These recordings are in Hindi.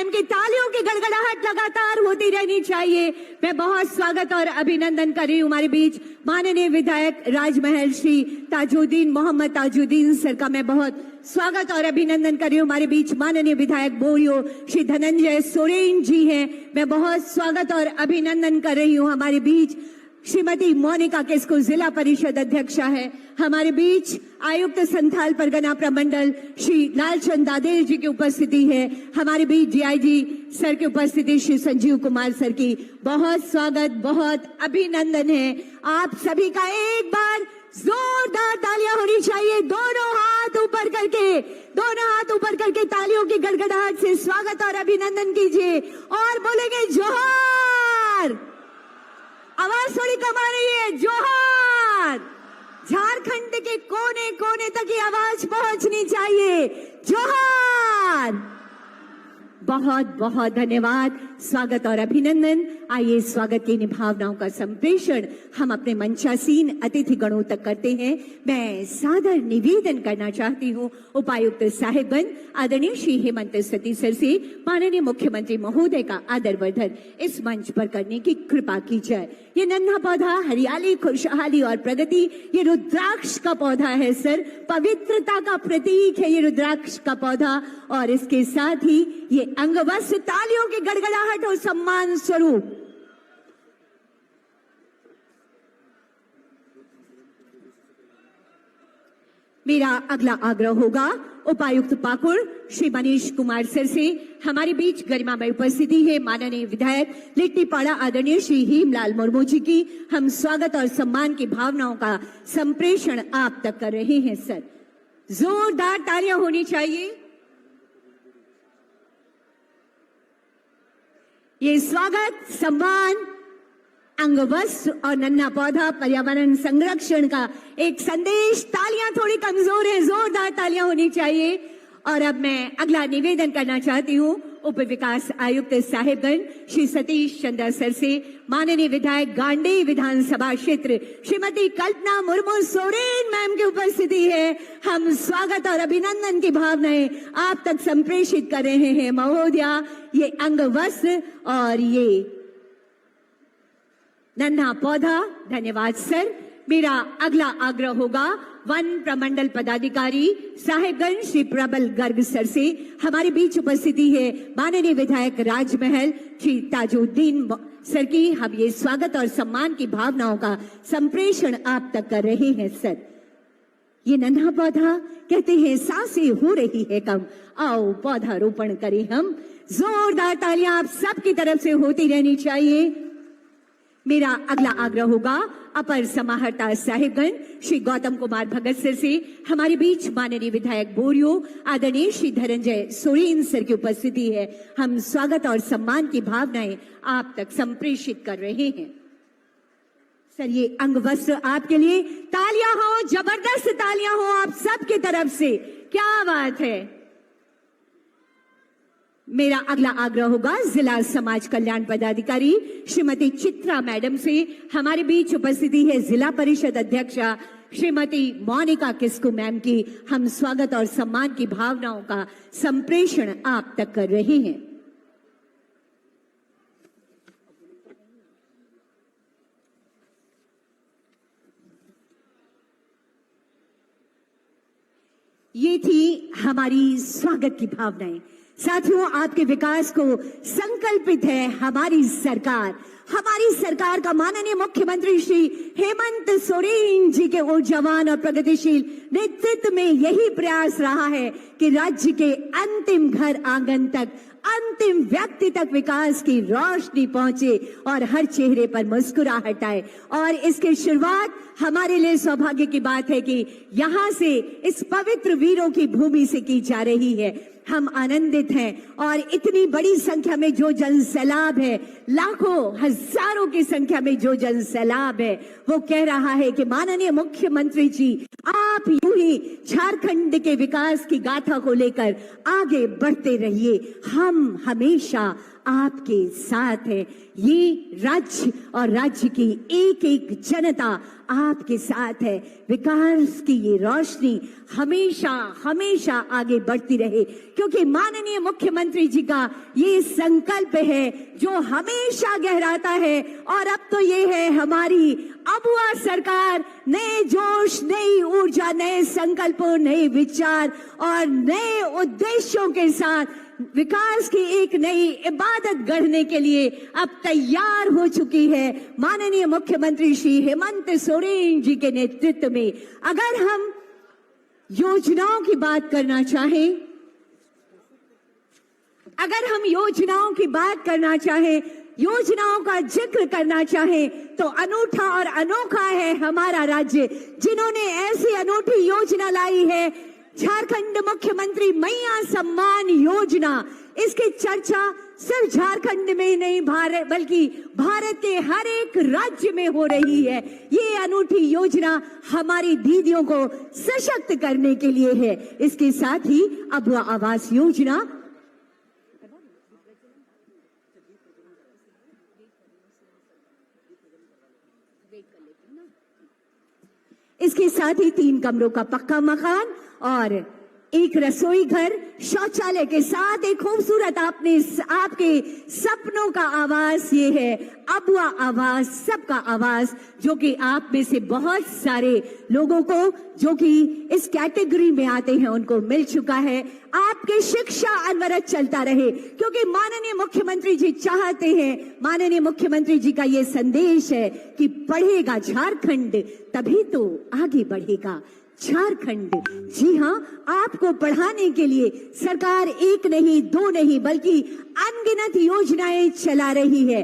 मैम की तालियों की गड़गड़ाहट लगातार होती रहनी चाहिए। मैं बहुत स्वागत और अभिनंदन कर रही हूँ हमारे बीच माननीय विधायक राजमहल श्री ताजुद्दीन मोहम्मद ताजुद्दीन सर का मैं बहुत स्वागत और अभिनंदन कर रही हूँ। हमारे बीच माननीय विधायक बोरियो श्री धनंजय सोरेन जी हैं, मैं बहुत स्वागत और अभिनंदन कर रही हूँ। हमारे बीच श्रीमती मोनिका किस्कू जिला परिषद अध्यक्षा है। हमारे बीच आयुक्त संथाल परगना प्रमंडल श्री लालचंद दादेल जी की उपस्थिति है। हमारे बीच डीआईजी सर की उपस्थिति श्री संजीव कुमार सर की बहुत स्वागत, बहुत अभिनंदन है। आप सभी का एक बार जोरदार तालियां होनी चाहिए। दोनों हाथ ऊपर करके तालियों की गड़गड़ाहट से स्वागत और अभिनंदन कीजिए और बोलेंगे जोहार। आवाज थोड़ी कम आ रही है, जोहार। झारखंड के कोने कोने तक ये आवाज पहुंचनी चाहिए, जोहार। बहुत बहुत धन्यवाद, स्वागत और अभिनंदन। आइए स्वागत की भावनाओं का संप्रेषण हम अपने मंचासीन अतिथि गणों तक करते हैं। मैं सादर निवेदन करना चाहती हूँ उपायुक्त साहिबगंज आदरणीय श्री हेमंत सती सर से माननीय मुख्यमंत्री महोदय का आदरवर्धन इस मंच पर करने की कृपा की जाए। ये नन्हा पौधा हरियाली, खुशहाली और प्रगति, ये रुद्राक्ष का पौधा है सर, पवित्रता का प्रतीक है ये रुद्राक्ष का पौधा। और इसके साथ ही ये अंगवस्त्र तालियों की गड़गड़ाहट और सम्मान स्वरूप मेरा अगला आग्रह होगा उपायुक्त पाकुड़ श्री मनीष कुमार सर से। हमारे बीच गरिमामय उपस्थिति है माननीय विधायक लिट्टीपाड़ा आदरणीय श्री हेमलाल मुर्मू जी की। हम स्वागत और सम्मान की भावनाओं का संप्रेषण आप तक कर रहे हैं सर। जोरदार तालियां होनी चाहिए। ये स्वागत, सम्मान, अंगवस्त्र और नन्हा पौधा पर्यावरण संरक्षण का एक संदेश। तालियां थोड़ी कमजोर है, जोरदार तालियां होनी चाहिए। और अब मैं अगला निवेदन करना चाहती हूँ उप विकास आयुक्त साहिबगंज श्री सतीश चंद्र सर से। माननीय विधायक गांडी विधानसभा क्षेत्र श्रीमती कल्पना मुर्मू सोरेन मैम की उपस्थिति है। हम स्वागत और अभिनंदन की भावनाएं आप तक संप्रेषित कर रहे हैं महोदया। ये अंगवस्त्र और ये नन्हा पौधा, धन्यवाद सर। मेरा अगला आग्रह होगा वन प्रमंडल पदाधिकारी साहिबगंज श्री प्रबल गर्ग सर से। हमारे बीच उपस्थिति है माननीय विधायक राजमहल श्री ताजुद्दीन सर की। हम ये स्वागत और सम्मान की भावनाओं का संप्रेषण आप तक कर रहे हैं सर। ये नन्हा पौधा कहते हैं सांसें हो रही है कम, आओ पौधा रोपण करें हम। जोरदार तालियां आप सबकी तरफ से होती रहनी चाहिए। मेरा अगला आग्रह होगा अपर समाहर्ता साहिबगंज श्री गौतम कुमार भगत सर से। हमारे बीच माननीय विधायक बोरियो आदरणीय श्री धनंजय सोरेन सर की उपस्थिति है। हम स्वागत और सम्मान की भावनाएं आप तक संप्रेषित कर रहे हैं सर। ये अंगवस्त्र आपके लिए। तालियां हो, जबरदस्त तालियां हो आप सबकी तरफ से, क्या बात है। मेरा अगला आग्रह होगा जिला समाज कल्याण पदाधिकारी श्रीमती चित्रा मैडम से। हमारे बीच उपस्थिति है जिला परिषद अध्यक्षा श्रीमती मोनिका किस्कू मैम की। हम स्वागत और सम्मान की भावनाओं का संप्रेषण आप तक कर रहे हैं। ये थी हमारी स्वागत की भावनाएं। साथियों, आपके विकास को संकल्पित है हमारी सरकार का माननीय मुख्यमंत्री श्री हेमंत सोरेन जी के ऊर्जावान और प्रगतिशील नेतृत्व में यही प्रयास रहा है कि राज्य के अंतिम घर आंगन तक, अंतिम व्यक्ति तक विकास की रोशनी पहुंचे और हर चेहरे पर मुस्कुराहट आए। और इसकी शुरुआत हमारे लिए सौभाग्य की बात है कि यहाँ से, इस पवित्र वीरों की भूमि से की जा रही है। हम आनंदित हैं और इतनी बड़ी संख्या में जो जन सैलाब है, लाखों हजारों की संख्या में जो जन सैलाब है, वो कह रहा है कि माननीय मुख्यमंत्री जी आप यूं ही झारखंड के विकास की गाथा को लेकर आगे बढ़ते रहिए। हम हमेशा आपके साथ है। ये राज्य और राज्य की एक एक जनता आपके साथ है। विकास की ये रोशनी हमेशा हमेशा आगे बढ़ती रहे, क्योंकि माननीय मुख्यमंत्री जी का ये संकल्प है जो हमेशा गहराता है। और अब तो ये है हमारी अबुआ सरकार, नए जोश, नई ऊर्जा, नए संकल्पों, नए विचार और नए उद्देश्यों के साथ विकास की एक नई इबादत गढ़ने के लिए अब तैयार हो चुकी है माननीय मुख्यमंत्री श्री हेमंत सोरेन जी के नेतृत्व में। अगर हम योजनाओं की बात करना चाहें, अगर हम योजनाओं की बात करना चाहें, योजनाओं का जिक्र करना चाहें, तो अनूठा और अनोखा है हमारा राज्य, जिन्होंने ऐसी अनूठी योजना लाई है झारखंड मुख्यमंत्री मैया सम्मान योजना। इसकी चर्चा सिर्फ झारखंड में नहीं बल्कि भारत के हर एक राज्य में हो रही है। ये अनूठी योजना हमारी दीदियों को सशक्त करने के लिए है। इसके साथ ही अबुआ आवास योजना, इसके साथ ही 3 कमरों का पक्का मकान और एक रसोई घर, शौचालय के साथ एक खूबसूरत आपके सपनों का आवास। ये है अबुआ आवास, सबका आवास, जो कि आप में से बहुत सारे लोगों को जो कि इस कैटेगरी में आते हैं उनको मिल चुका है। आपकी शिक्षा अनवरत चलता रहे, क्योंकि माननीय मुख्यमंत्री जी चाहते हैं, माननीय मुख्यमंत्री जी का ये संदेश है कि पढ़ेगा झारखंड तभी तो आगे बढ़ेगा झारखंड। जी हाँ, आपको पढ़ाने के लिए सरकार 1 नहीं 2 नहीं बल्कि अनगिनत योजनाएं चला रही है।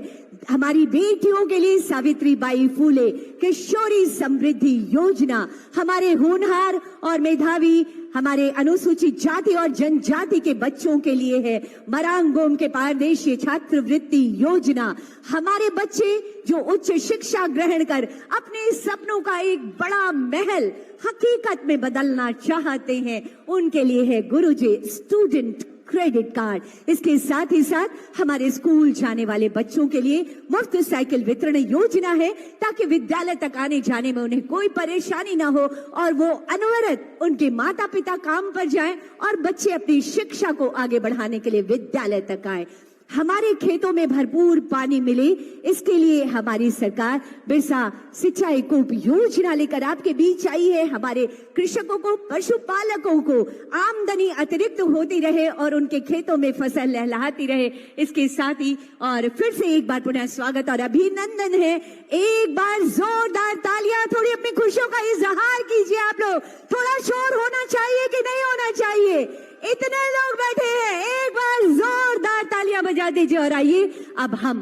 हमारी बेटियों के लिए सावित्रीबाई फूले किशोरी समृद्धि योजना, हमारे होनहार और मेधावी हमारे अनुसूचित जाति और जनजाति के बच्चों के लिए है मरांग गोम के पारदेशीय छात्रवृत्ति योजना। हमारे बच्चे जो उच्च शिक्षा ग्रहण कर अपने सपनों का एक बड़ा महल हकीकत में बदलना चाहते हैं, उनके लिए है गुरुजी स्टूडेंट क्रेडिट कार्ड। इसके साथ ही साथ हमारे स्कूल जाने वाले बच्चों के लिए मुफ्त साइकिल वितरण योजना है, ताकि विद्यालय तक आने जाने में उन्हें कोई परेशानी ना हो और वो अनवरत उनके माता पिता काम पर जाएं और बच्चे अपनी शिक्षा को आगे बढ़ाने के लिए विद्यालय तक आए। हमारे खेतों में भरपूर पानी मिले, इसके लिए हमारी सरकार बिरसा सिंचाई कूप योजना लेकर आपके बीच आई है। हमारे कृषकों को, पशुपालकों को आमदनी अतिरिक्त होती रहे और उनके खेतों में फसल लहलहाती रहे। इसके साथ ही और फिर से एक बार पुनः स्वागत और अभिनंदन है। एक बार जोरदार तालियां, थोड़ी अपनी खुशियों का इजहार कीजिए आप लोग। थोड़ा शोर होना चाहिए कि नहीं होना चाहिए? इतने लोग बैठे हैं, एक बार जोरदार तालियां बजा दीजिए। और आइए अब हम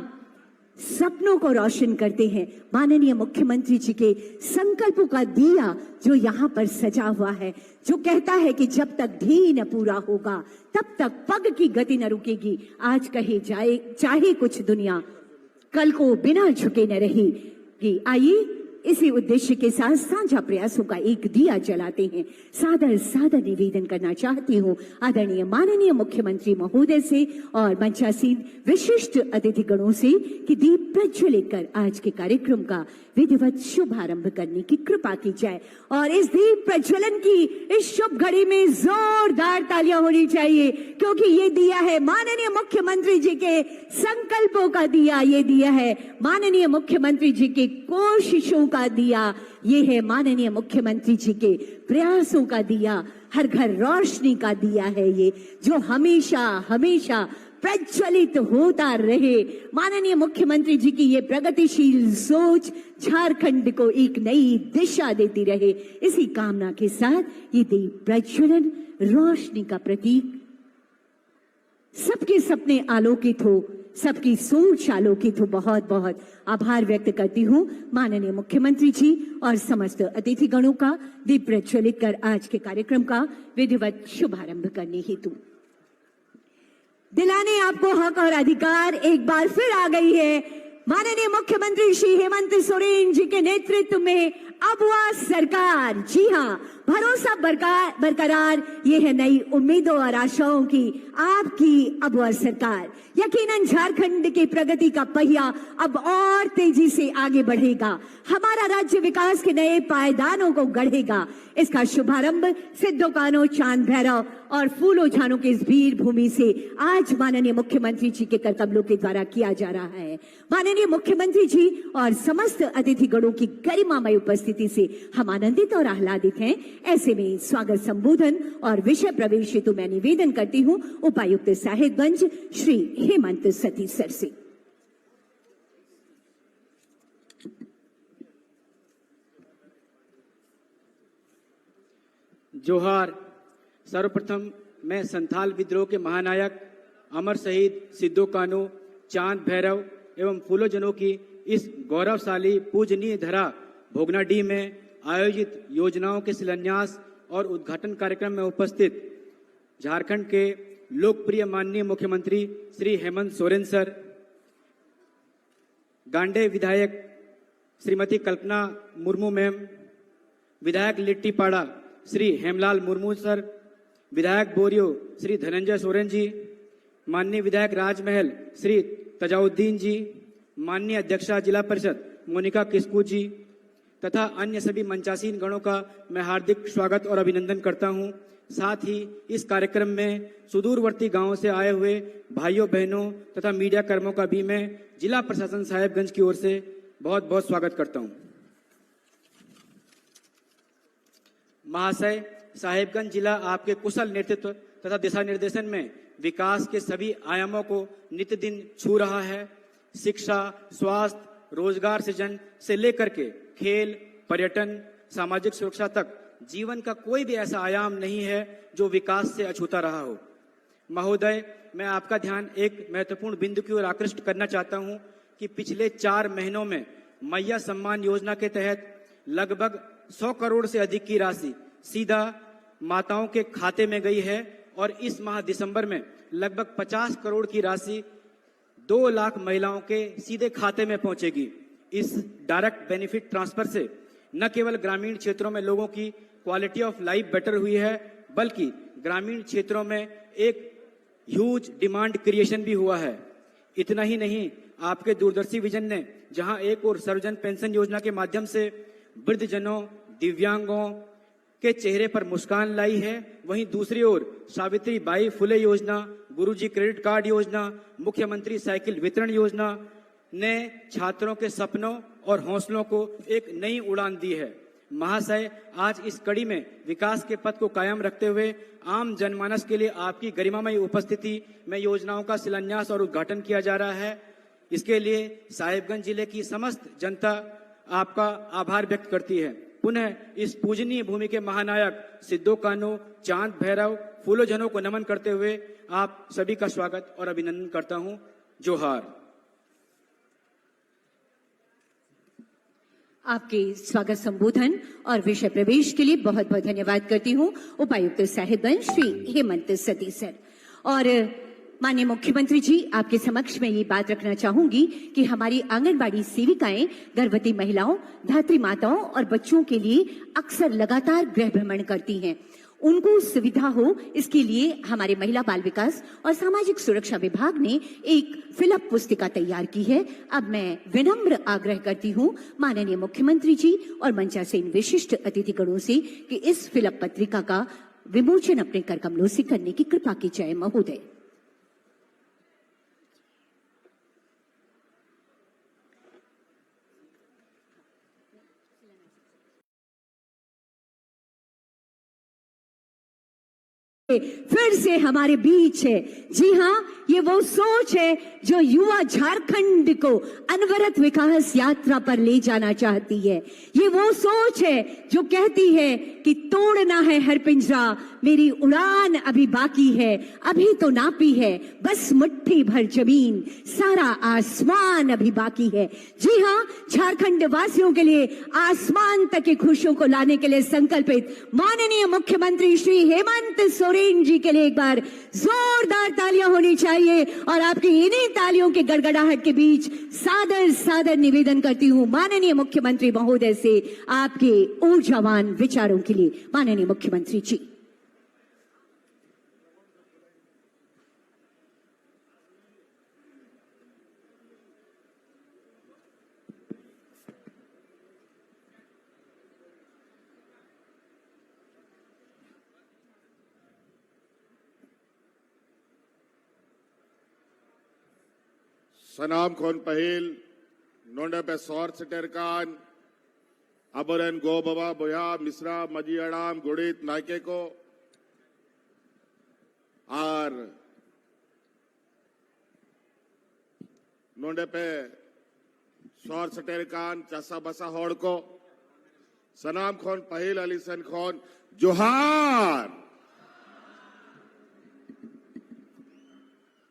सपनों को रोशन करते हैं माननीय मुख्यमंत्री जी के संकल्पों का दिया जो यहाँ पर सजा हुआ है, जो कहता है कि जब तक धी न पूरा होगा तब तक पग की गति न रुकेगी। आज कहे जाए चाहे कुछ दुनिया, कल को बिना झुके न रहेगी। आइए इसी उद्देश्य के साथ साझा प्रयासों का एक दिया जलाते हैं। सादर सादर निवेदन करना चाहती हूँ आदरणीय माननीय मुख्यमंत्री महोदय से और मंचासीन विशिष्ट अतिथिगणों से कि दीप प्रज्वलित कर आज के कार्यक्रम का विधिवत शुभारंभ करने की कृपा की जाए। और इस दीप प्रज्वलन की इस शुभ घड़ी में जोरदार तालियां होनी चाहिए, क्योंकि ये दिया है माननीय मुख्यमंत्री जी के संकल्पों का दिया, ये दिया है माननीय मुख्यमंत्री जी के कोशिशों का दिया, ये है माननीय मुख्यमंत्री जी के प्रयासों का दिया, हर घर रोशनी का दिया है ये, जो हमेशा हमेशा प्रज्वलित होता रहे। माननीय मुख्यमंत्री जी की ये प्रगतिशील सोच झारखंड को एक नई दिशा देती रहे। इसी कामना के साथ ये दीप प्रज्वलन रोशनी का प्रतीक, सबके सपने आलोकित हो, सबकी सोच आलोकित हो। बहुत बहुत आभार व्यक्त करती हूँ माननीय मुख्यमंत्री जी और समस्त अतिथिगणों का दीप प्रज्वलित कर आज के कार्यक्रम का विधिवत शुभारंभ करने हेतु। दिलाने आपको हक और अधिकार एक बार फिर आ गई है माननीय मुख्यमंत्री श्री हेमंत सोरेन जी के नेतृत्व में अबुआ सरकार। जी हाँ, भरोसा बरकरार, ये है नई उम्मीदों और आशाओं की आपकी अब और सरकार। यकीनन झारखंड की प्रगति का पहिया अब और तेजी से आगे बढ़ेगा। हमारा राज्य विकास के नए पायदानों को गढ़ेगा। इसका शुभारंभ सिद्धो कान्हू, चांद भैरव और फूलो झानों की इस भीड़ भूमि से आज माननीय मुख्यमंत्री जी के करकमलों के द्वारा किया जा रहा है। माननीय मुख्यमंत्री जी और समस्त अतिथिगणों की गरिमामय उपस्थिति से हम आनंदित और आह्लादित हैं। ऐसे में स्वागत संबोधन और विषय प्रवेश हेतु मैं निवेदन करती हूं उपायुक्त साहेबगंज श्री हेमंत सती सर से। जोहार। सर्वप्रथम मैं संथाल विद्रोह के महानायक अमर शहीद सिद्धो कान्हू, चांद भैरव एवं फूलोजनों की इस गौरवशाली पूजनीय धरा भोगनाडीह में आयोजित योजनाओं के शिलान्यास और उद्घाटन कार्यक्रम में उपस्थित झारखंड के लोकप्रिय माननीय मुख्यमंत्री श्री हेमंत सोरेन सर, गांडे विधायक श्रीमती कल्पना मुर्मू मैम, विधायक लिट्टीपाड़ा श्री हेमलाल मुर्मू सर, विधायक बोरियो श्री धनंजय सोरेन जी, माननीय विधायक राजमहल श्री तजाउद्दीन जी, माननीय अध्यक्षा जिला परिषद मोनिका किस्कू जी तथा अन्य सभी मंचासीन गणों का मैं हार्दिक स्वागत और अभिनंदन करता हूं। साथ ही इस कार्यक्रम में सुदूरवर्ती गांवों से आए हुए भाइयों बहनों तथा मीडिया कर्मियों का भी मैं जिला प्रशासन साहेबगंज की ओर से बहुत बहुत स्वागत करता हूं। महाशय, साहेबगंज जिला आपके कुशल नेतृत्व तथा दिशा निर्देशन में विकास के सभी आयामों को नित्य दिन छू रहा है। शिक्षा, स्वास्थ्य, रोजगार सृजन से लेकर के खेल, पर्यटन, सामाजिक सुरक्षा तक जीवन का कोई भी ऐसा आयाम नहीं है जो विकास से अछूता रहा हो। महोदय, मैं आपका ध्यान एक महत्वपूर्ण बिंदु की ओर आकृष्ट करना चाहता हूं कि पिछले 4 महीनों में मैया सम्मान योजना के तहत लगभग 100 करोड़ से अधिक की राशि सीधा माताओं के खाते में गई है और इस माह दिसंबर में लगभग 50 करोड़ की राशि 2 लाख महिलाओं के सीधे खाते में पहुंचेगी। इस डायरेक्ट बेनिफिट ट्रांसफर से न केवल ग्रामीण क्षेत्रों में लोगों की क्वालिटी ऑफ लाइफ बेटर हुई है, बल्कि ग्रामीण क्षेत्रों में एक ह्यूज डिमांड क्रिएशन भी हुआ है। इतना ही नहीं, आपके दूरदर्शी विजन ने जहां एक और सर्वजन पेंशन योजना के माध्यम से वृद्धजनों, दिव्यांगों के चेहरे पर मुस्कान लाई है, वहीं दूसरी ओर सावित्री बाई फुले योजना, गुरुजी क्रेडिट कार्ड योजना, मुख्यमंत्री साइकिल वितरण योजना ने छात्रों के सपनों और हौसलों को एक नई उड़ान दी है। महाशय, आज इस कड़ी में विकास के पथ को कायम रखते हुए आम जनमानस के लिए आपकी गरिमामय उपस्थिति में योजनाओं का शिलान्यास और उद्घाटन किया जा रहा है। इसके लिए साहेबगंज जिले की समस्त जनता आपका आभार व्यक्त करती है। पुनः इस पूजनीय भूमि के महानायक सिद्धो कान्हू, चांद भैरव, फूलोजनों को नमन करते हुए आप सभी का स्वागत और अभिनंदन करता हूं। जोहार। आपके स्वागत संबोधन और विषय प्रवेश के लिए बहुत बहुत धन्यवाद करती हूं उपायुक्त साहेबगंज श्री हेमंत सती सर। और माननीय मुख्यमंत्री जी, आपके समक्ष में ये बात रखना चाहूंगी कि हमारी आंगनबाड़ी सेविकाएं गर्भवती महिलाओं, धात्री माताओं और बच्चों के लिए अक्सर लगातार गृह भ्रमण करती हैं। उनको सुविधा हो, इसके लिए हमारे महिला बाल विकास और सामाजिक सुरक्षा विभाग ने एक फिलअप पुस्तिका तैयार की है। अब मैं विनम्र आग्रह करती हूं माननीय मुख्यमंत्री जी और मंचासीन विशिष्ट अतिथिगणों से कि इस फिलअप पत्रिका का विमोचन अपने करकमलों से करने की कृपा की जाए। महोदय। फिर से हमारे बीच है। जी हाँ, ये वो सोच है जो युवा झारखंड को अनवरत विकास यात्रा पर ले जाना चाहती है। ये वो सोच है जो कहती है कि तोड़ना है हर पिंजरा, मेरी उड़ान अभी बाकी है, अभी तो नापी है बस मुट्ठी भर जमीन, सारा आसमान अभी बाकी है। जी हाँ, झारखंड वासियों के लिए आसमान तक की खुशियों को लाने के लिए संकल्पित माननीय मुख्यमंत्री श्री हेमंत सोरेन जी के लिए एक बार जोरदार तालियां होनी चाहिए। और आपकी इन्हीं तालियों के गड़गड़ाहट के बीच सादर सादर निवेदन करती हूं माननीय मुख्यमंत्री महोदय से आपके ऊर्जावान विचारों के लिए। माननीय मुख्यमंत्री जी। सनाम खोन पहिल नोंडे पे सौर सिटेरकान अबरन गो बाबा बोया मिश्रा मजियाड़ाम गुड़ित नायके को और नोंडे पे सौर सिटेरकान चसा बसा होड़ को सनाम खोन पहिल अलीसन खोन जोहार।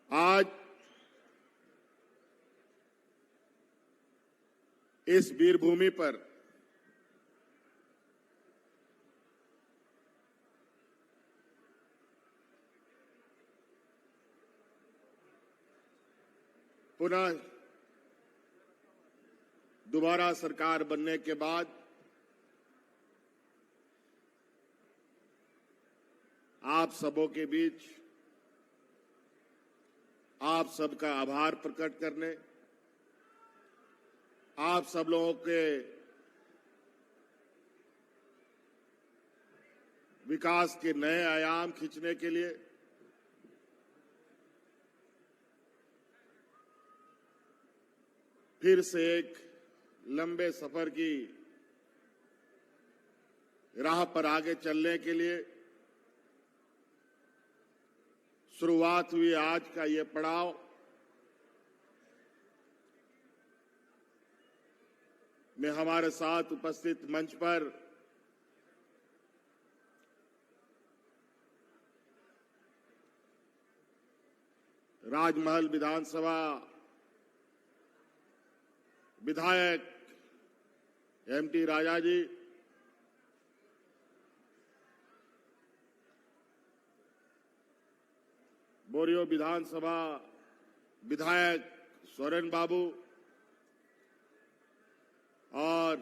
आज इस वीर भूमि पर पुनः दोबारा सरकार बनने के बाद आप सबों के बीच आप सबका आभार प्रकट करने, आप सब लोगों के विकास के नए आयाम खींचने के लिए फिर से एक लंबे सफर की राह पर आगे चलने के लिए शुरुआत हुई आज का ये पड़ाव में हमारे साथ उपस्थित मंच पर राजमहल विधानसभा विधायक एमटी राजा जी, बोरियो विधानसभा विधायक सोरेन बाबू और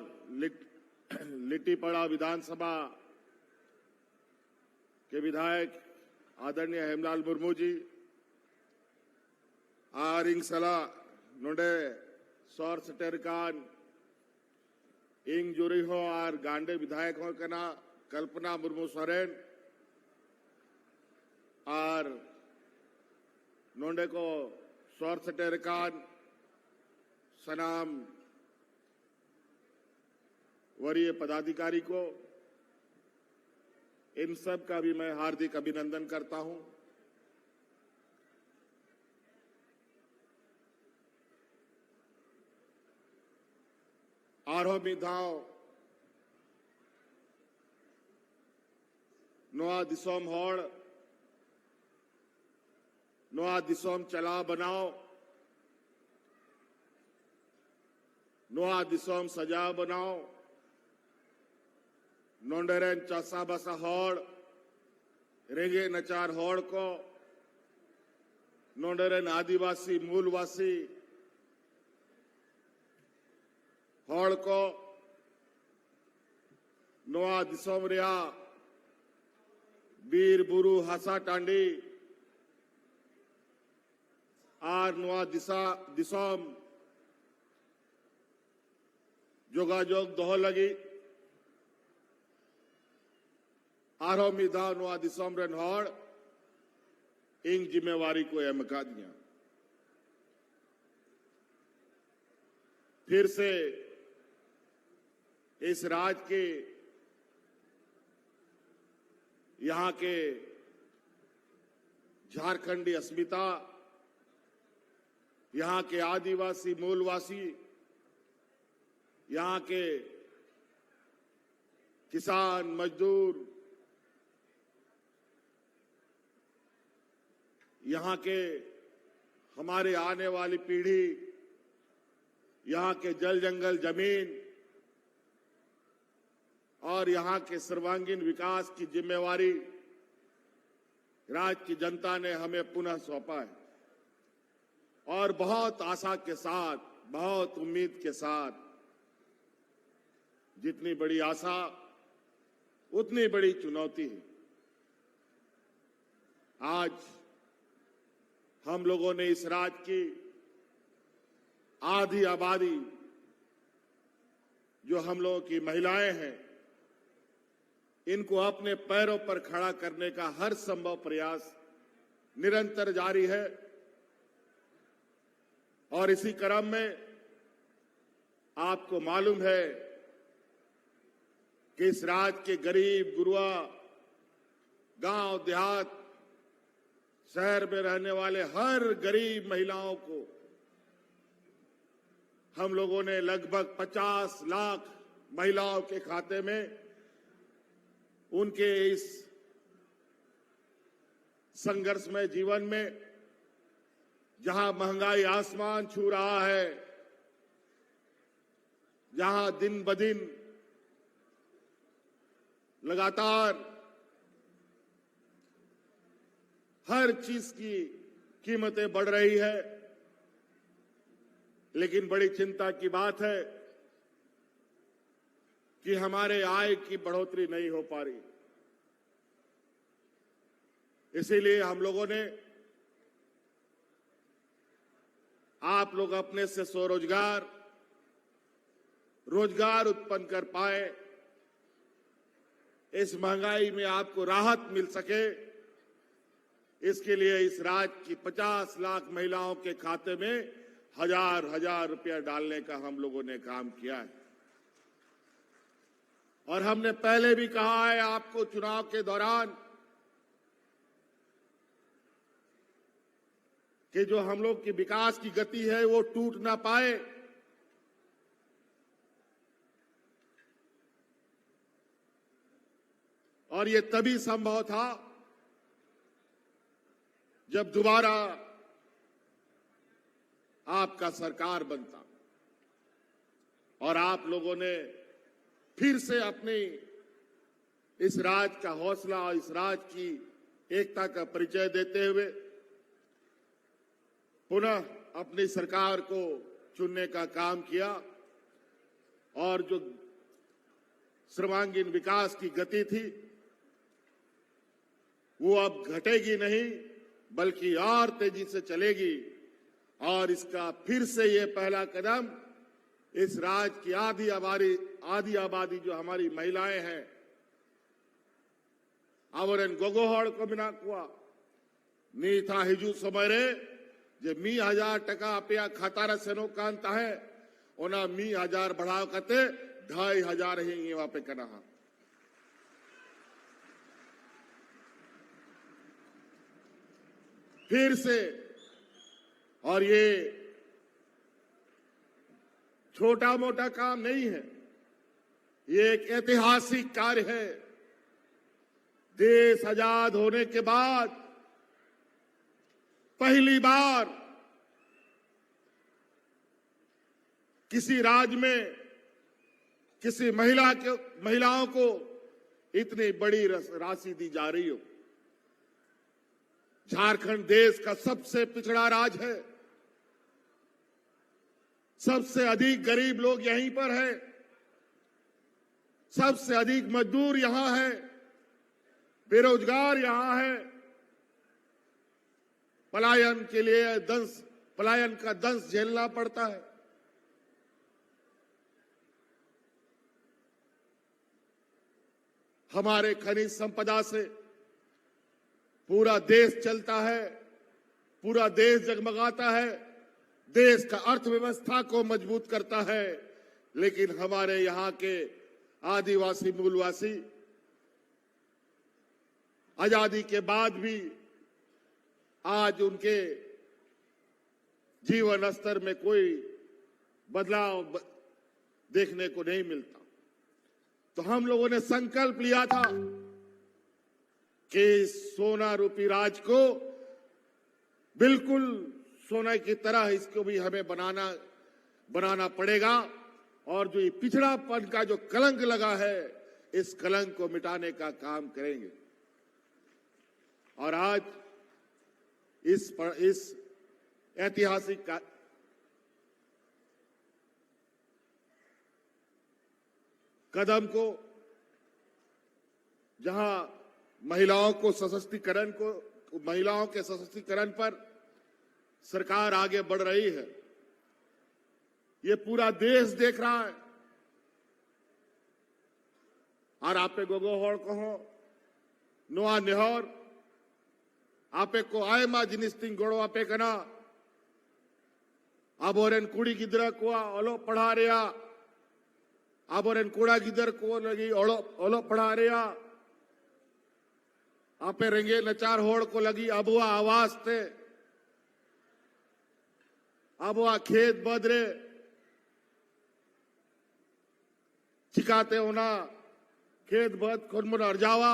लिट्टीपड़ा विधानसभा के विधायक आदरणीय हेमलाल मुर्मू जी, इंगसला नोडे सौर सटेरकान इंग जुरी हो और गांडे विधायक हो कना कल्पना मुर्मू सोरेन और नोंडे को सौर सटेरकान सनाम वरीय पदाधिकारी को, इन सब का भी मैं हार्दिक अभिनंदन करता हूं। आरो मिधाव नोआ दिसोम होड़ नोआ दिसोम चला बनाओ, नोआ दिसोम सजा बनाओ, नोंडरेन चासा बसा होड़ रेगे नचार होड़ को, नोंडरेन आदिवासी मूलवासी होड़ को, नोआ दिसोम रिया बीर बुरु हासा टांडी आर नोआ दिसोम जोगाजोग दोह लगी आरो मिधा नोआ दिसोम रेन होड़ इंग जिम्मेवारी को एम का दिया। फिर से इस राज्य के यहां के झारखंडी अस्मिता, यहां के आदिवासी मूलवासी, यहां के किसान मजदूर यहाँ के हमारे आने वाली पीढ़ी, यहाँ के जल जंगल जमीन और यहाँ के सर्वांगीण विकास की जिम्मेवारी राज्य की जनता ने हमें पुनः सौंपा है और बहुत आशा के साथ, बहुत उम्मीद के साथ, जितनी बड़ी आशा उतनी बड़ी चुनौती है। आज हम लोगों ने इस राज्य की आधी आबादी जो हम लोगों की महिलाएं हैं, इनको अपने पैरों पर खड़ा करने का हर संभव प्रयास निरंतर जारी है और इसी क्रम में आपको मालूम है कि इस राज्य के गरीब गुरुआ, गांव देहात, शहर में रहने वाले हर गरीब महिलाओं को हम लोगों ने लगभग 50 लाख महिलाओं के खाते में उनके इस संघर्षमय जीवन में, जहां महंगाई आसमान छू रहा है, जहां दिन ब दिन लगातार हर चीज की कीमतें बढ़ रही है, लेकिन बड़ी चिंता की बात है कि हमारे आय की बढ़ोतरी नहीं हो पा रही। इसीलिए हम लोगों ने, आप लोग अपने से स्वरोजगार, रोजगार उत्पन्न कर पाए, इस महंगाई में आपको राहत मिल सके, इसके लिए इस राज्य की 50 लाख महिलाओं के खाते में हजार रुपया डालने का हम लोगों ने काम किया है। और हमने पहले भी कहा है आपको चुनाव के दौरान कि जो हम लोग की विकास की गति है वो टूट ना पाए, और ये तभी संभव था जब दोबारा आपका सरकार बनता और आप लोगों ने फिर से अपनी इस राज्य का हौसला और इस राज्य की एकता का परिचय देते हुए पुनः अपनी सरकार को चुनने का काम किया और जो सर्वांगीण विकास की गति थी वो अब घटेगी नहीं बल्कि और तेजी से चलेगी। और इसका फिर से ये पहला कदम इस राज्य की आधी आबादी जो हमारी महिलाएं हैं, आवरन गोगोहड़ को बिना कुआ नी था हिजू समरे जे 1000 टका अपया खातारा सेनो कांता है ओना 1000 बढ़ाव कते 2500 ही ये वहां पे करना। फिर से, और ये छोटा मोटा काम नहीं है, ये एक ऐतिहासिक कार्य है। देश आजाद होने के बाद पहली बार किसी राज्य में किसी महिलाओं को इतनी बड़ी राशि दी जा रही हो। झारखंड देश का सबसे पिछड़ा राज्य है, सबसे अधिक गरीब लोग यहीं पर है, सबसे अधिक मजदूर यहां है, बेरोजगार यहां है, पलायन के लिए पलायन का दंश झेलना पड़ता है। हमारे खनिज संपदा से पूरा देश चलता है, पूरा देश जगमगाता है, देश का अर्थव्यवस्था को मजबूत करता है। लेकिन हमारे यहाँ के आदिवासी मूलवासी आजादी के बाद भी आज उनके जीवन स्तर में कोई बदलाव देखने को नहीं मिलता। तो हम लोगों ने संकल्प लिया था कि सोना रूपी राज को बिल्कुल सोने की तरह इसको भी हमें बनाना पड़ेगा। और जो ये पिछड़ापन का जो कलंक लगा है, इस कलंक को मिटाने का काम करेंगे। और आज इस ऐतिहासिक कदम को, जहां महिलाओं के सशक्तिकरण पर सरकार आगे बढ़ रही है, ये पूरा देश देख रहा है। और आपे गोगो होड़ कहो नोआ नेहर आपे को आयमा जिनिस तिंग गोड़ो आपे कना आबोरेन कुड़ी गिदरा को ओलो पढ़ा रिया, आबोरेन कुड़ा गिदर को लगी ओलो पढ़ा रिया, आपे रेंगे नचार होड़ को लगी अबुआ आवाज थे, अबुआ खेत बदरे चिकाते होना खेत बद खुनमुन अर्जावा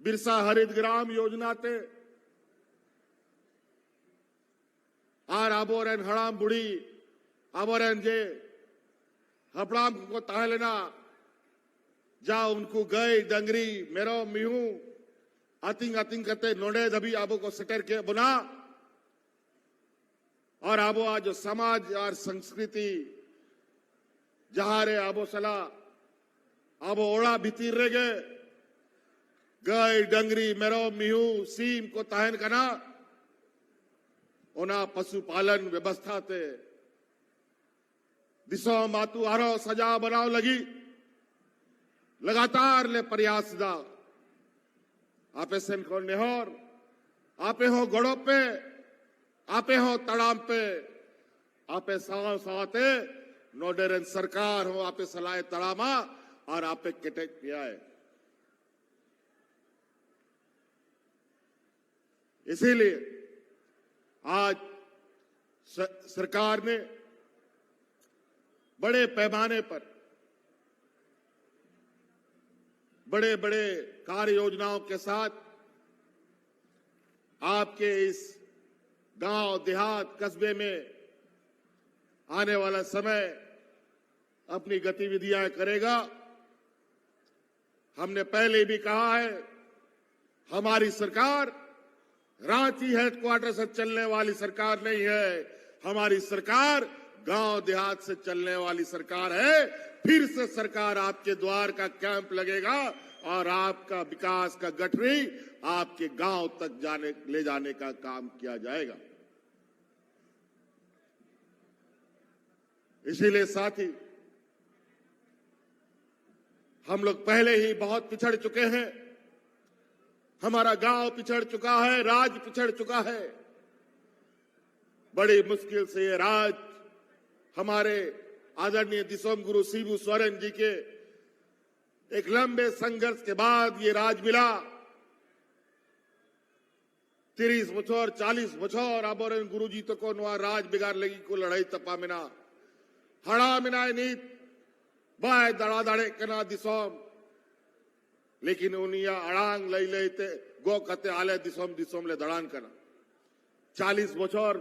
बिरसा हरित ग्राम योजना ते आर आबोरेन हड़ाम बुढ़ी आबोरेन जे हपड़ाम को ताह लेना जा उनको गए डंगरी मेरो मिहू अतिंग कते नोडे दबी आबो को सटर के बुना। और आबो आज जो समाज और संस्कृति जहां रे आबो सला आबो ओड़ा भीतर रे गए डंगरी मेरो मिहू सीम को ताहन कना ओना पशुपालन व्यवस्था ते दिशो मातु आरो सजा बनाव लगी लगातार ले प्रयास दा आपे सेन को नेहर आपे हो गड़ो पे आपे हो तड़ाम पे आपे साथे नोडेरन सरकार हो आपे सलाए तड़ामा और आपे केटेक किया है। इसीलिए आज सरकार ने बड़े पैमाने पर बड़े बड़े कार्य योजनाओं के साथ आपके इस गांव देहात कस्बे में आने वाला समय अपनी गतिविधियां करेगा। हमने पहले भी कहा है, हमारी सरकार रांची हेडक्वार्टर से चलने वाली सरकार नहीं है, हमारी सरकार गांव देहात से चलने वाली सरकार है। फिर से सरकार आपके द्वार का कैंप लगेगा और आपका विकास का गठरी आपके गांव तक ले जाने का काम किया जाएगा। इसीलिए साथी, हम लोग पहले ही बहुत पिछड़ चुके हैं। हमारा गांव पिछड़ चुका है, राज्य पिछड़ चुका है। बड़ी मुश्किल से ये राज्य हमारे आदरणीय दिसोम गुरु शिबू सोरेन जी के एक लंबे संघर्ष के बाद ये राज मिला। 30 बछर 40 बछर आबोरेन गुरुजी तो को नुआ राज बिगाड़ लगी को लड़ाई तपा मिना हड़ा मिनाए नीत बाय दड़ा दड़े कना दिसोम, लेकिन उनिया अड़ांग लई लेते गो कते आले दिसोम ले दड़ान कना 40 बछर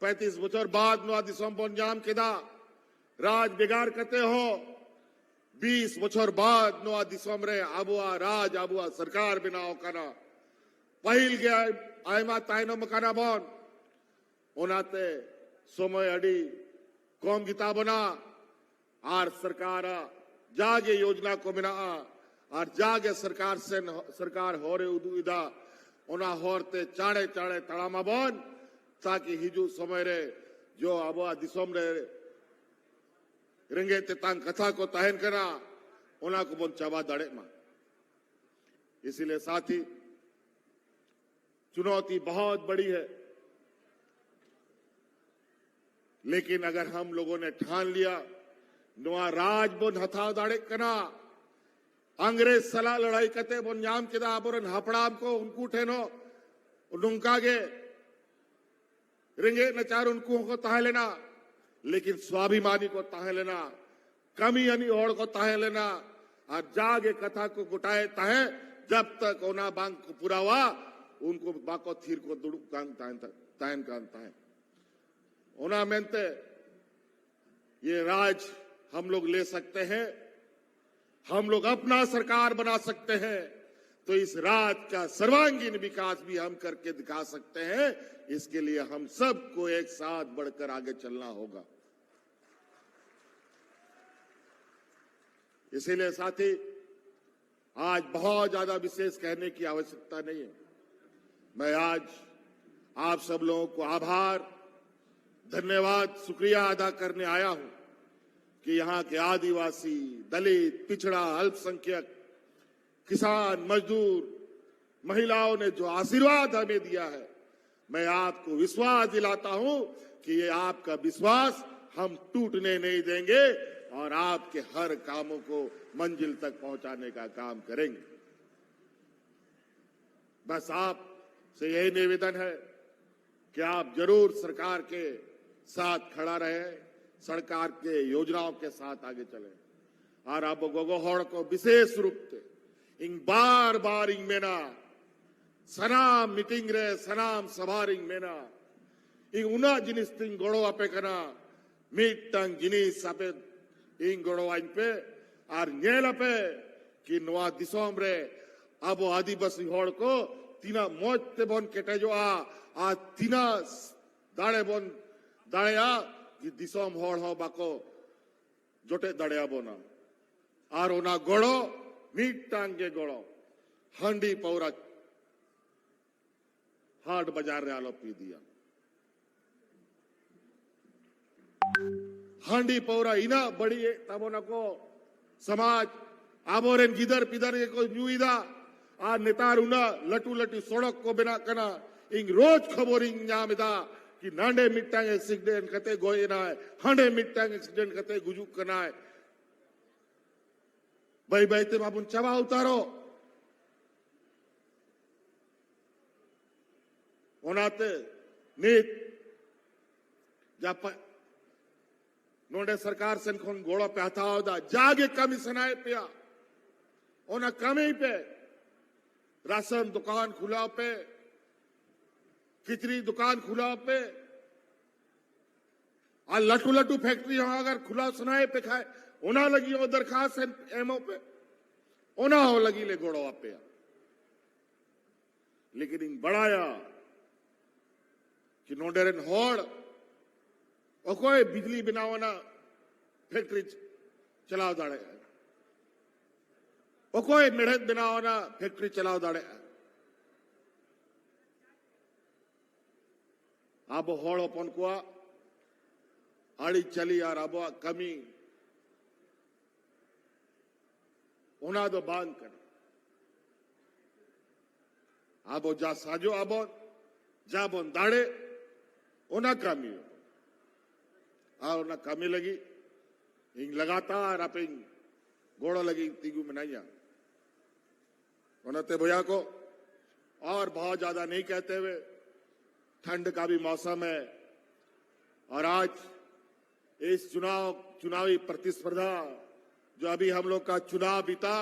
35 बछर बाद नुआ दिसोम पंजाम केदा राज बिगाड़ कते हो 20 बछर बाद नुआ दिसोम रे आबुआ राज आबुआ सरकार बनाओ कना पहिल गया आयमा ताइनो मकाना बन ओनाते समय अड़ी कौम गीता बना आर सरकार जागे योजना को बिना और जागे सरकार हो रे उदुदा ओना होरते चाड़े चाड़े तड़ामा बन ताकि हिजू समय रे जो आबुआ दिसोम रे रंगे तेतांग कथा को ताहन करा ओना को बन चाबा दड़े मा। इसीलिए साथी, चुनौती बहुत बड़ी है, लेकिन अगर हम लोगों ने ठान लिया नुआ राज बोन हथा दाड़े कना अंग्रेज सला लड़ाई कते बोन जाम के दाबोरन हपड़ाम को उनको ठेनो उनका गे रिंगे नचार उनको को ताह लेना, लेकिन स्वाभिमानी को ताह लेना, कमी यानी और को ताह लेना और जागे कथा को गुटाए ताहे जब तक ओना बांग को पूरा हुआ उनको बाको थीर को दुड़ तायन कांता है ओना मेंते ये राज हम लोग ले सकते हैं, हम लोग अपना सरकार बना सकते हैं, तो इस राज का सर्वांगीण विकास भी हम करके दिखा सकते हैं। इसके लिए हम सबको एक साथ बढ़कर आगे चलना होगा। इसीलिए साथी आज बहुत ज्यादा विशेष कहने की आवश्यकता नहीं है। मैं आज आप सब लोगों को आभार, धन्यवाद, शुक्रिया अदा करने आया हूं कि यहाँ के आदिवासी, दलित, पिछड़ा, अल्पसंख्यक, किसान, मजदूर, महिलाओं ने जो आशीर्वाद हमें दिया है, मैं आपको विश्वास दिलाता हूं कि ये आपका विश्वास हम टूटने नहीं देंगे और आपके हर कामों को मंजिल तक पहुंचाने का काम करेंगे। बस आप से यही निवेदन है कि आप जरूर सरकार के साथ खड़ा रहे, सरकार के योजनाओं के साथ आगे चले और अब गोगो हड़ को विशेष रूप से इंग बार बार इंग मेना सनाम मीटिंग रे सनाम सभारिंग मेना इंग उना जिनिस तिंग गोड़ो आपे कना मीटंग जिनिस आपे इंग गोड़ो आइन पे और नेल आपे कि नवा दिसोम रे अब आदिवासी हड़ को तीना मोजते बोन केटे जो आ तीना दाड़े बोन दाड़ेया कि दिसोम हड़ हो बाको जोटे दाड़ेया बोना और ओना गोड़ो मीटांग के गोड़ो हंडी पौरा हाट बाजार रे आलो पी दिया हंडी पौरा इना बड़ी तबोना को समाज आबोरेन गिदर पिदर के को न्यूइदा आ नेतार उना लटू लटू सड़क को बिना कना इंग रोज खबर इंग नामिदा कि नांडे मिट्टांग एक्सीडेंट कते गोयना है, हंडे मिट्टांग एक्सीडेंट कते गुजुक कना है। भाई भाई ते मापुन चबा उतारो ओनाते नीत जब नोडे सरकार से खोन गोड़ा पे आता होदा जागे कमीशन आए पिया ओना कमी पे राशन दुकान खुला पे खिचड़ी दुकान खुला पे आ लटू लटू फैक्ट्री अगर खुला सुनाए पे खाए ओना लगी वो दरखास्त एमओ पे ओना हो लगी ले गोड़ो पे लेकिन इन बढ़ाया कि नोडेरन होड़ और कोई बिजली बनावना फैक्ट्री चलाव दाड़े और कोई मेहनत बनावना फैक्ट्री चलाव दाड़े अब होड़ अपन को आड़ी चली यार अब कमी ओना दो बांध कर अब जा साजो अब जा बोन दाड़े ओना कमी और ना कमी लगी इंग लगातार आप इंग गोड़ा लगी तीगू मनाइया ओनाते भैया को और बहुत ज्यादा नहीं कहते हुए ठंड का भी मौसम है और आज इस चुनावी प्रतिस्पर्धा जो अभी हम लोग का चुनाव बीता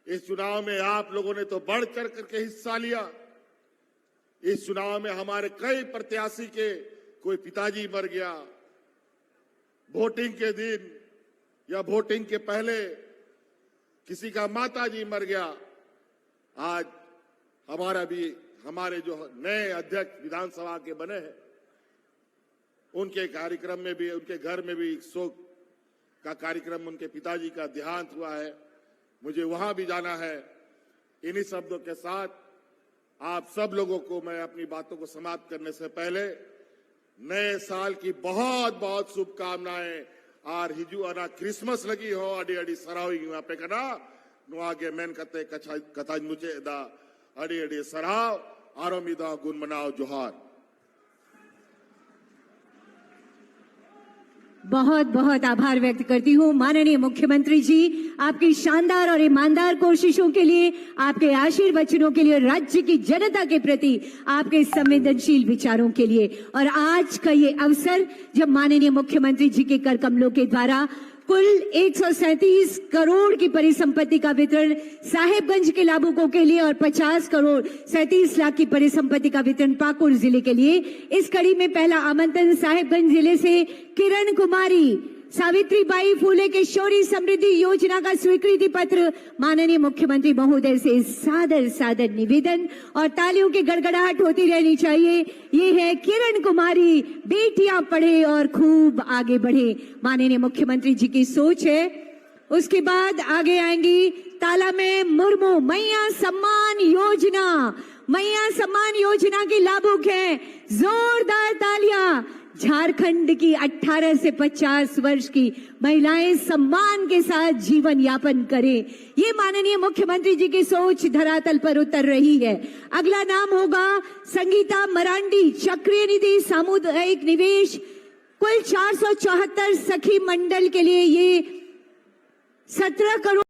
इस चुनाव में आप लोगों ने तो बढ़ चढ़ करके हिस्सा लिया। इस चुनाव में हमारे कई प्रत्याशी के कोई पिताजी मर गया वोटिंग के दिन या वोटिंग के पहले किसी का माताजी मर गया। आज हमारे जो नए अध्यक्ष विधानसभा के बने हैं उनके कार्यक्रम में भी उनके घर में भी शोक का कार्यक्रम उनके पिताजी का देहांत हुआ है। मुझे वहां भी जाना है। इन्हीं शब्दों के साथ आप सब लोगों को मैं अपनी बातों को समाप्त करने से पहले नए साल की बहुत बहुत शुभकामनाएं और हिजू आना क्रिसमस लगी हो अड़ी अड़ी सरावी वहां पे कना नुआगे मेन कते कथा मुझे दा अड़ी अड़ी सराव आरोमिदा गुण मनाओ जोहार। बहुत बहुत आभार व्यक्त करती हूँ माननीय मुख्यमंत्री जी आपकी शानदार और ईमानदार कोशिशों के लिए, आपके आशीर्वचनों के लिए, राज्य की जनता के प्रति आपके संवेदनशील विचारों के लिए। और आज का ये अवसर जब माननीय मुख्यमंत्री जी के कर कमलों के द्वारा कुल 137 करोड़ की परिसंपत्ति का वितरण साहेबगंज के लाभुकों के लिए और 50 करोड़ 37 लाख की परिसंपत्ति का वितरण पाकुड़ जिले के लिए। इस कड़ी में पहला आमंत्रण साहेबगंज जिले से किरण कुमारी सावित्रीबाई फूले किशोरी समृद्धि योजना का स्वीकृति पत्र माननीय मुख्यमंत्री महोदय से सादर सादर निवेदन और तालियों की गड़गड़ाहट होती रहनी चाहिए। ये है किरण कुमारी, बेटियां पढ़े और खूब आगे बढ़े, माननीय मुख्यमंत्री जी की सोच है। उसके बाद आगे आएंगी ताला में मुर्मू मैया सम्मान योजना। मैया सम्मान योजना की लाभुक है, जोरदार तालियां। झारखंड की 18 से 50 वर्ष की महिलाएं सम्मान के साथ जीवन यापन करें, ये माननीय मुख्यमंत्री जी की सोच धरातल पर उतर रही है। अगला नाम होगा संगीता मरांडी, चक्रीय निधि सामुदायिक निवेश, कुल 474 सखी मंडल के लिए ये 17 करोड़